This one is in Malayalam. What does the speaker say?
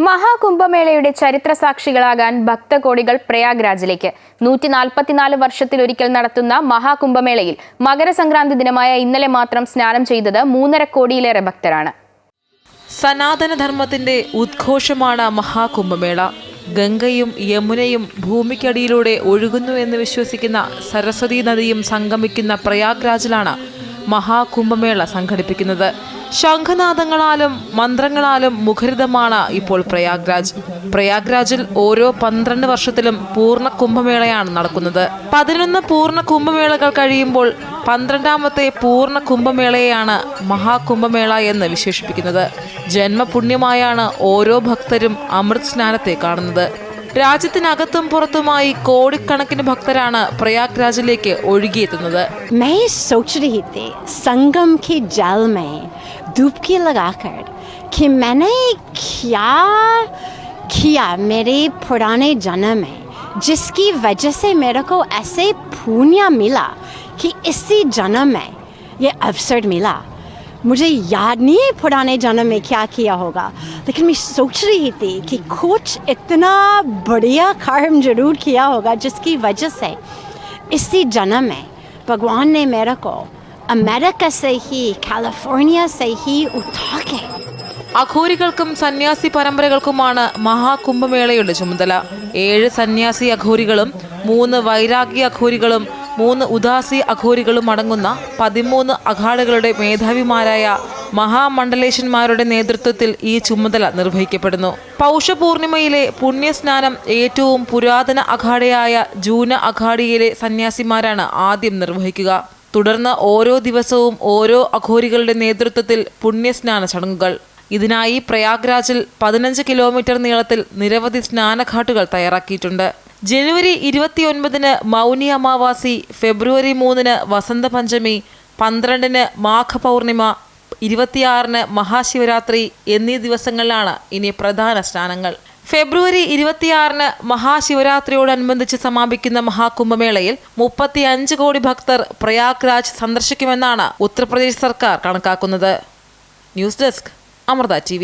മഹാകുംഭമേളയുടെ ചരിത്ര സാക്ഷികളാകാൻ ഭക്തകോടികൾ പ്രയാഗ്രാജിലേക്ക് 144 വർഷത്തിലൊരിക്കൽ നടത്തുന്ന മഹാകുംഭമേളയിൽ മകരസംക്രാന്തി ദിനമായ ഇന്നലെ മാത്രം സ്നാനം ചെയ്തത് 3.5 കോടിയിലേറെ ഭക്തരാണ്. സനാതനധർമ്മത്തിന്റെ ഉദ്ഘോഷമാണ് മഹാകുംഭമേള. ഗംഗയും യമുനയും ഭൂമിക്കടിയിലൂടെ ഒഴുകുന്നു എന്ന് വിശ്വസിക്കുന്ന സരസ്വതി നദിയും സംഗമിക്കുന്ന പ്രയാഗ്രാജിലാണ് മഹാകുംഭമേള സംഘടിപ്പിക്കുന്നത്. ശംഖനാദങ്ങളാലും മന്ത്രങ്ങളാലും മുഖരിതമാണ് ഇപ്പോൾ പ്രയാഗ്രാജിൽ ഓരോ 12 വർഷത്തിലും പൂർണ്ണ കുംഭമേളയാണ് നടക്കുന്നത്. 11 പൂർണ്ണ കുംഭമേളകൾ കഴിയുമ്പോൾ 12ാമത്തെ പൂർണ്ണ കുംഭമേളയെയാണ് മഹാകുംഭമേള എന്ന് വിശേഷിപ്പിക്കുന്നത്. ജന്മപുണ്യമായാണ് ഓരോ ഭക്തരും അമൃത് സ്നാനത്തെ കാണുന്നത്. രാജ്യത്തിനകത്തും പുറത്തുമായി കോടിക്കണക്കിന് ഭക്തരാണ് പ്രയാഗ്രാജിലേക്ക് ഒഴുകിയെത്തുന്നത്. मैं सोच रही थी संगम के जल में डुबकी लगाकर कि मैंने क्या किया मेरे पुराने जन्म में, जिसकी वजह से मेरे को ऐसे पुण्य मिला कि इसी जन्म में ये अवसर मिला. मुझे याद नहीं है पुराने जन्म में क्या किया होगा, लेकिन मैं सोच रही थी कि कुछ इतना बढ़िया कर्म जरूर किया होगा जिसकी वजह से इसी जन्म में भगवान ने मेरे को अमेरिका से ही कैलिफोर्निया से ही उठा के. അഘോരികൾക്കും സന്യാസി പരമ്പരകൾക്കുമാണ് മഹാകുംഭമേളയുടെ ചുമതല. 7 സന്യാസി അഘോരികളും 3 വൈരാഗ്യ അഘോരികളും 3 ഉദാസി അഘോരികളും അടങ്ങുന്ന 13 അഖാഡകളുടെ മേധാവിമാരായ മഹാമണ്ഡലേശന്മാരുടെ നേതൃത്വത്തിൽ ഈ ചുമതല നിർവഹിക്കപ്പെടുന്നു. പൗഷപൂർണിമയിലെ പുണ്യസ്നാനം ഏറ്റവും പുരാതന അഖാഡയായ ജൂന അഖാഡിയിലെ സന്യാസിമാരാണ് ആദ്യം നിർവഹിക്കുക. തുടർന്ന് ഓരോ ദിവസവും ഓരോ അഘോരികളുടെ നേതൃത്വത്തിൽ പുണ്യസ്നാന ചടങ്ങുകൾ. ഇതിനായി പ്രയാഗ്രാജിൽ 15 കിലോമീറ്റർ നീളത്തിൽ നിരവധി സ്നാനഘാട്ടുകൾ തയ്യാറാക്കിയിട്ടുണ്ട്. ജനുവരി 29-ന് മൗനി അമാവാസി, ഫെബ്രുവരി 3-ന് വസന്തപഞ്ചമി, 12-ന് മാഘപൗർണിമ, 26-ന് മഹാശിവരാത്രി എന്നീ ദിവസങ്ങളിലാണ് ഇനി പ്രധാന സ്നാനങ്ങൾ. ഫെബ്രുവരി 26-ന് മഹാശിവരാത്രിയോടനുബന്ധിച്ച് സമാപിക്കുന്ന മഹാകുംഭമേളയിൽ 35 കോടി ഭക്തർ പ്രയാഗ്രാജ് സന്ദർശിക്കുമെന്നാണ് ഉത്തർപ്രദേശ് സർക്കാർ കണക്കാക്കുന്നത്. News desk Amrita TV.